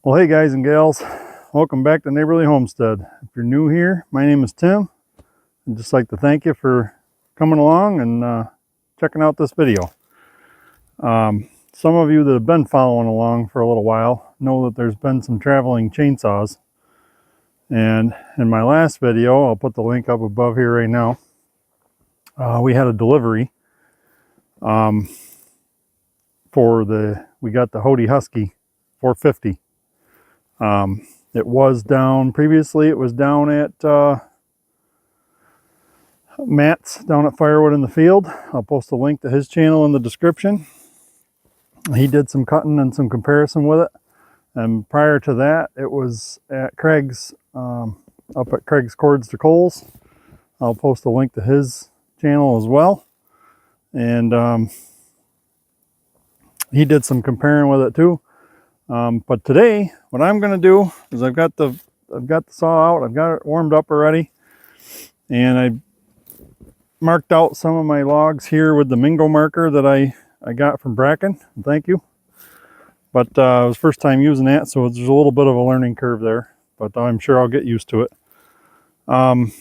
Well, hey guys and gals, welcome back to Neighborly Homestead. If you're new here, my name is Tim. I'd just like to thank you for coming along and checking out this video. Some of you that have been following along for a little while know that there's been some traveling chainsaws. And in my last video, I'll put the link up above here right now, we had a delivery we got the Hoady Husky 450. It was down previously, it was down at Matt's down at Firewood in the field. I'll post a link to his channel in the description. He did some cutting and some comparison with it. And prior to that, it was at Craig's, up at Craig's Cords to Coals. I'll post a link to his channel as well. And he did some comparing with it too. But today, what I'm going to do is I've got the saw out. I've got it warmed up already, and I marked out some of my logs here with the Mingo marker that I got from Bracken. Thank you. But it was first time using that, so there's a little bit of a learning curve there. But I'm sure I'll get used to it. But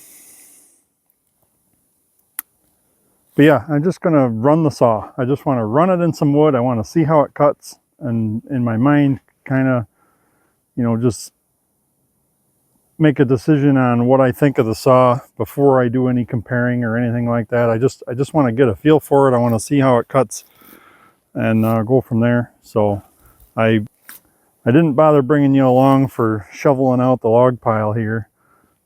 yeah, I'm just going to run the saw. I just want to run it in some wood. I want to see how it cuts, and in my mind kind of, you know, just make a decision on what I think of the saw before I do any comparing or anything like that. I just want to get a feel for it. I want to see how it cuts and go from there. So I didn't bother bringing you along for shoveling out the log pile here.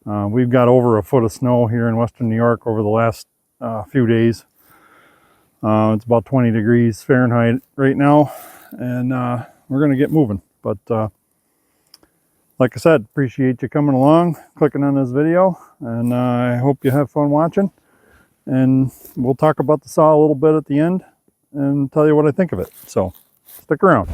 We've got over a foot of snow here in western New York over the last few days. It's about 20 degrees Fahrenheit right now, and we're going to get moving. But like I said, appreciate you coming along, clicking on this video, and I hope you have fun watching. And we'll talk about the saw a little bit at the end and tell you what I think of it. So stick around.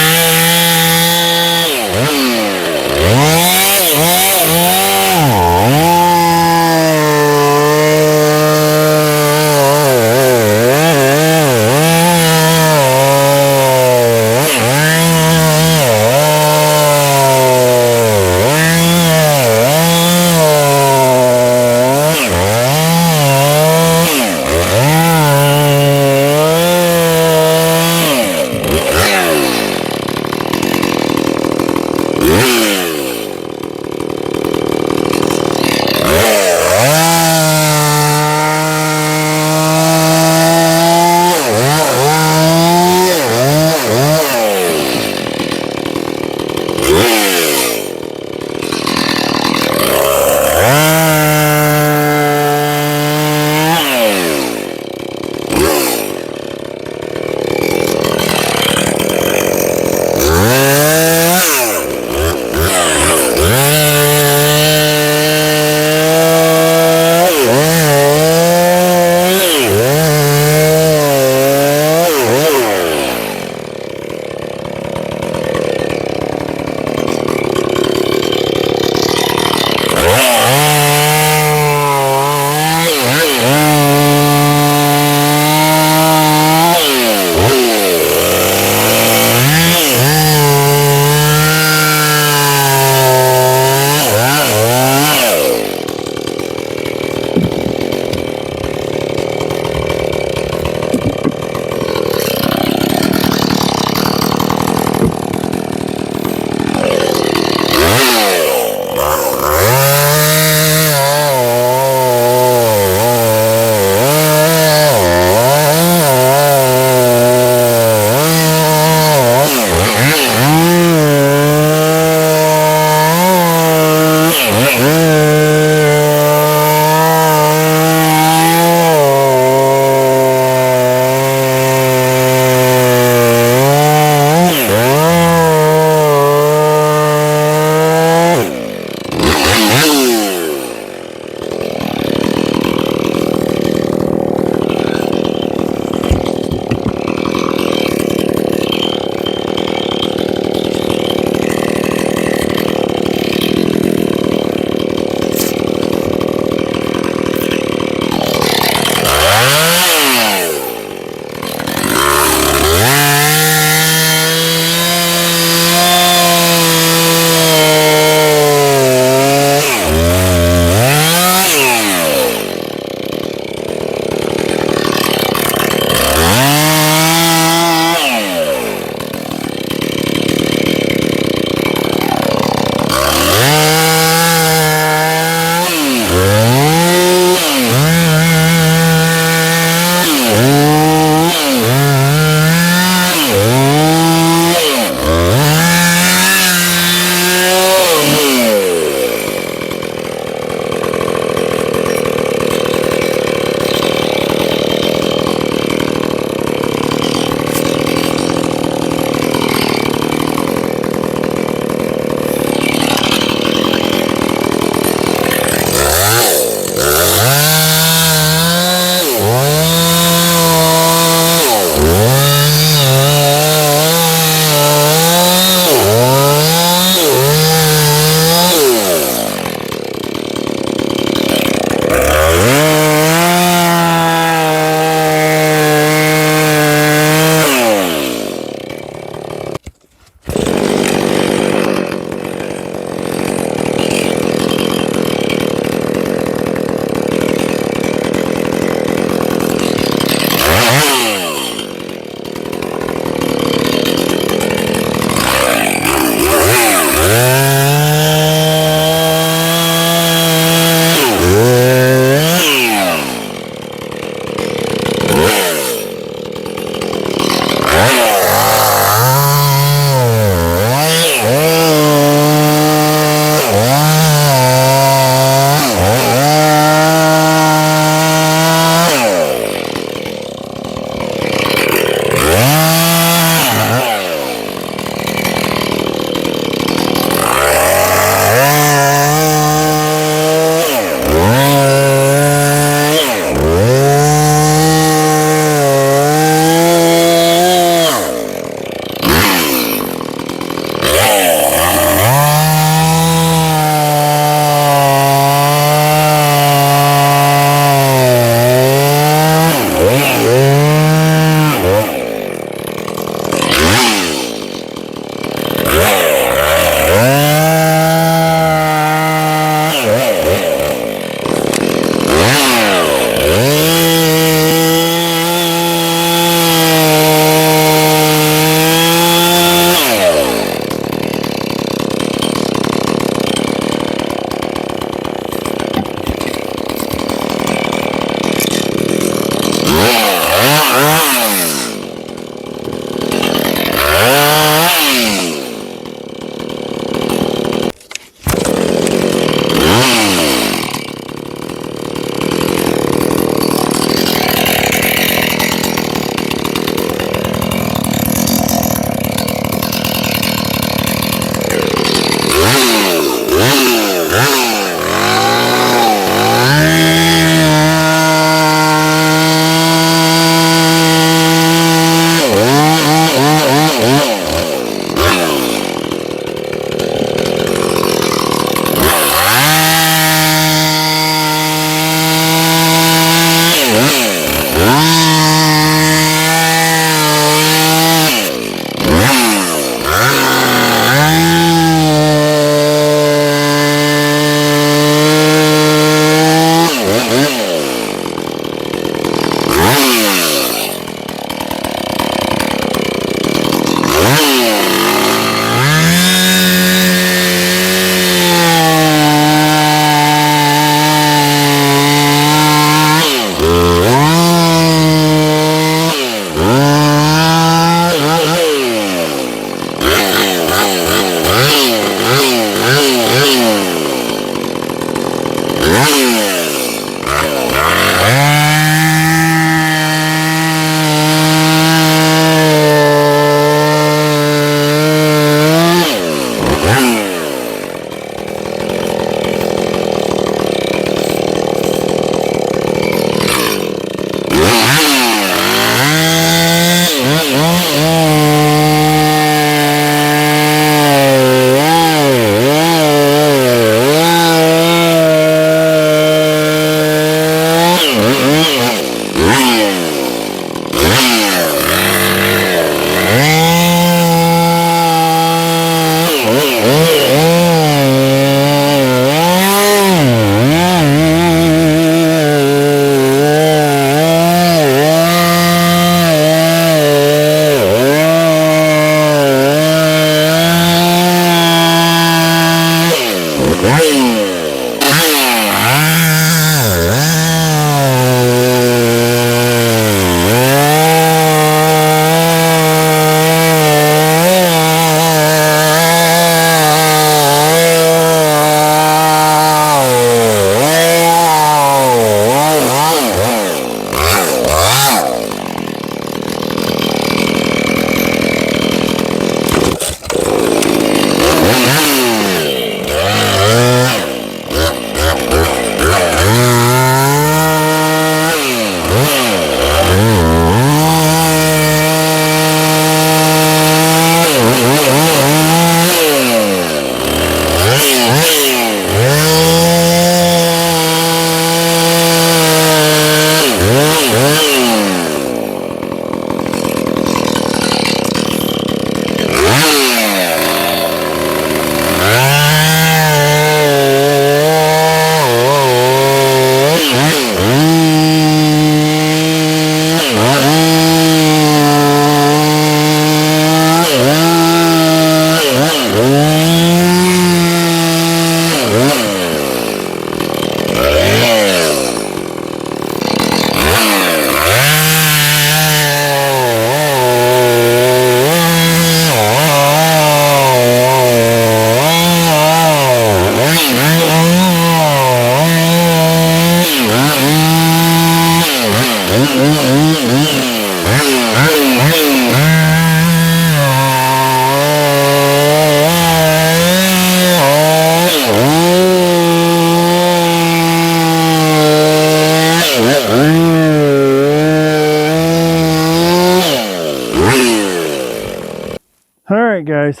Alright guys,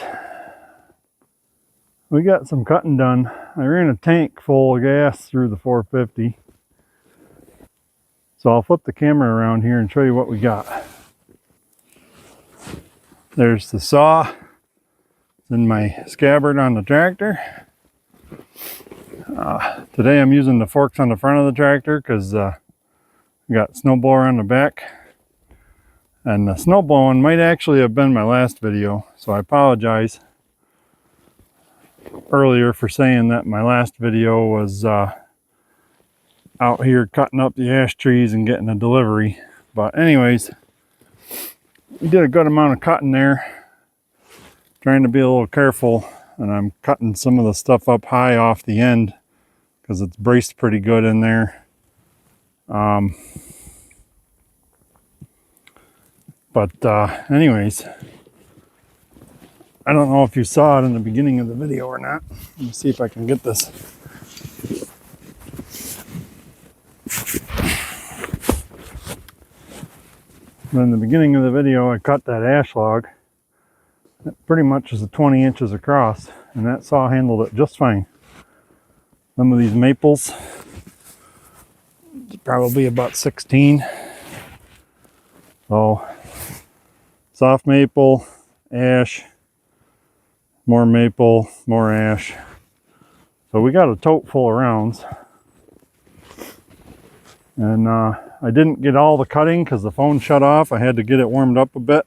we got some cutting done. I ran a tank full of gas through the 450. So I'll flip the camera around here and show you what we got. There's the saw. It's in my scabbard on the tractor. Today I'm using the forks on the front of the tractor because I got snowblower on the back. And the snow blowing might actually have been my last video, so I apologize earlier for saying that my last video was out here cutting up the ash trees and getting a delivery. But anyways, we did a good amount of cutting there, trying to be a little careful, and I'm cutting some of the stuff up high off the end because it's braced pretty good in there. Anyways, I don't know if you saw it in the beginning of the video or not. Let me see if I can get this. But in the beginning of the video, I cut that ash log. It pretty much is 20 inches across, and that saw handled it just fine. Some of these maples, probably about 16. So, soft maple, ash, more maple, more ash. So we got a tote full of rounds. And I didn't get all the cutting because the phone shut off. I had to get it warmed up a bit.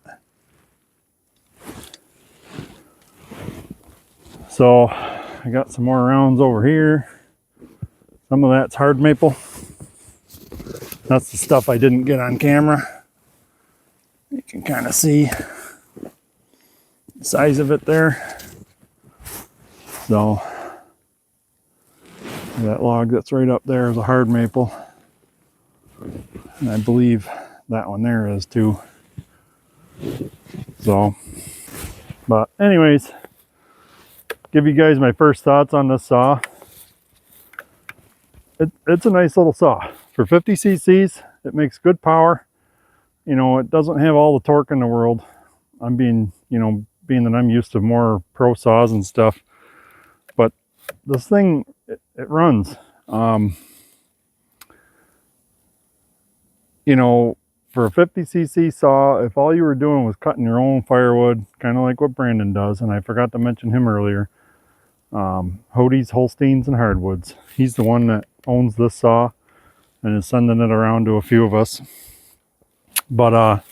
So I got some more rounds over here. Some of that's hard maple. That's the stuff I didn't get on camera. You can kind of see the size of it there. So that log that's right up there is a hard maple. And I believe that one there is too. So, but anyways, give you guys my first thoughts on this saw. It's a nice little saw. For 50 cc's, it makes good power. You know, it doesn't have all the torque in the world. I'm being, you know, being that I'm used to more pro saws and stuff. But this thing, it runs. You know, for a 50 cc saw, if all you were doing was cutting your own firewood, kind of like what Brandon does, and I forgot to mention him earlier, Hoady's Holsteins and Hardwoods. He's the one that owns this saw and is sending it around to a few of us. But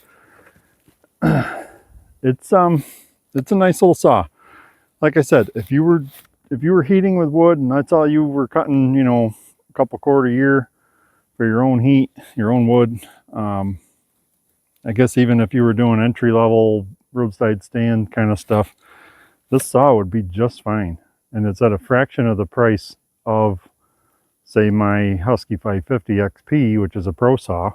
it's a nice little saw. Like I said, if you were heating with wood and that's all you were cutting, you know, a couple cord a year for your own heat, your own wood, I guess even if you were doing entry-level roadside stand kind of stuff, this saw would be just fine. And it's at a fraction of the price of, say, my Husky 550 XP, which is a pro saw.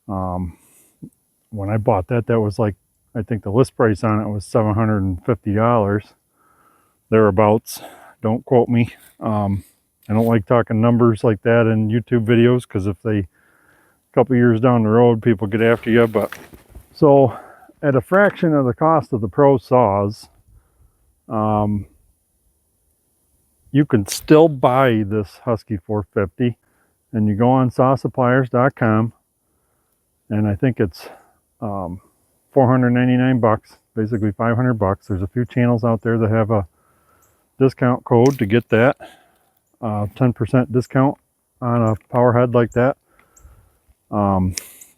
When I bought that, that was like, I think the list price on it was $750 thereabouts. Don't quote me. I don't like talking numbers like that in YouTube videos, because if they, a couple years down the road, people get after you. But so at a fraction of the cost of the pro saws, you can still buy this Husky 450, and you go on sawsuppliers.com, and I think it's 499 bucks, basically 500 bucks. There's a few channels out there that have a discount code to get that 10% discount on a power head like that.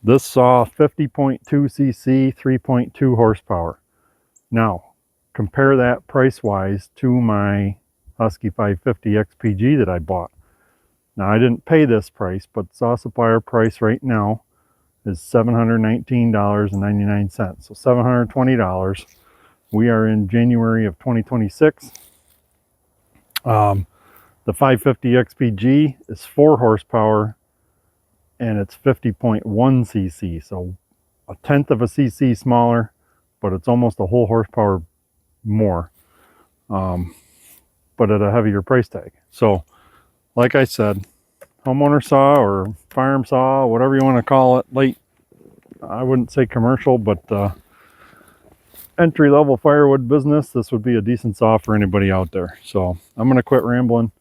This saw 50.2 cc, 3.2 horsepower. Now compare that price wise to my Husky 550 XPG that I bought. Now I didn't pay this price, but saw supplier price right now is $719.99, so $720. We are in January of 2026. The 550 XPG is 4 horsepower and it's 50.1 cc, so a tenth of a cc smaller, but it's almost a whole horsepower more, but at a heavier price tag. So like I said, homeowner saw or farm saw, whatever you want to call it, late, I wouldn't say commercial, but entry-level firewood business, this would be a decent saw for anybody out there. So I'm going to quit rambling.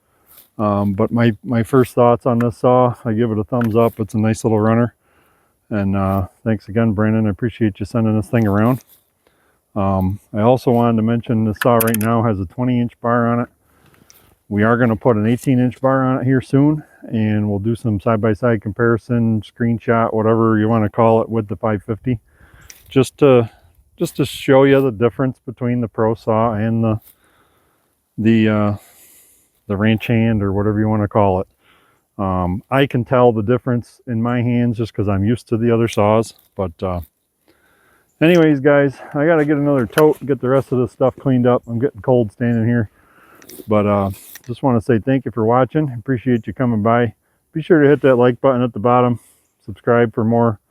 But my first thoughts on this saw, I give it a thumbs up. It's a nice little runner. And thanks again, Brandon. I appreciate you sending this thing around. I also wanted to mention the saw right now has a 20-inch bar on it. We are going to put an 18-inch bar on it here soon, and we'll do some side-by-side comparison, screenshot, whatever you want to call it, with the 550, just to show you the difference between the pro saw and the ranch hand, or whatever you want to call it. I can tell the difference in my hands just because I'm used to the other saws. But anyways, guys, I got to get another tote and get the rest of this stuff cleaned up. I'm getting cold standing here. But just want to say thank you for watching. Appreciate you coming by. Be sure to hit that like button at the bottom. Subscribe for more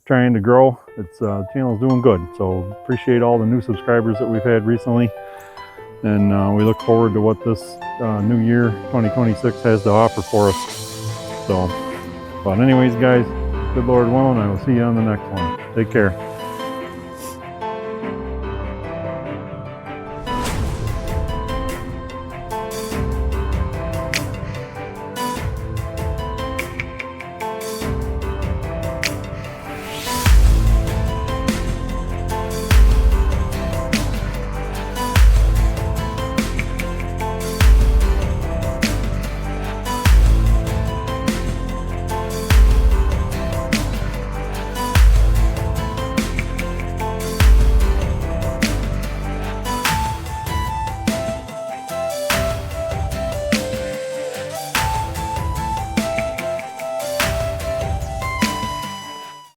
trying to grow. It's the channel's doing good. So appreciate all the new subscribers that we've had recently. And we look forward to what this new year 2026 has to offer for us. So, but anyways guys, good Lord willing, I will see you on the next one. Take care.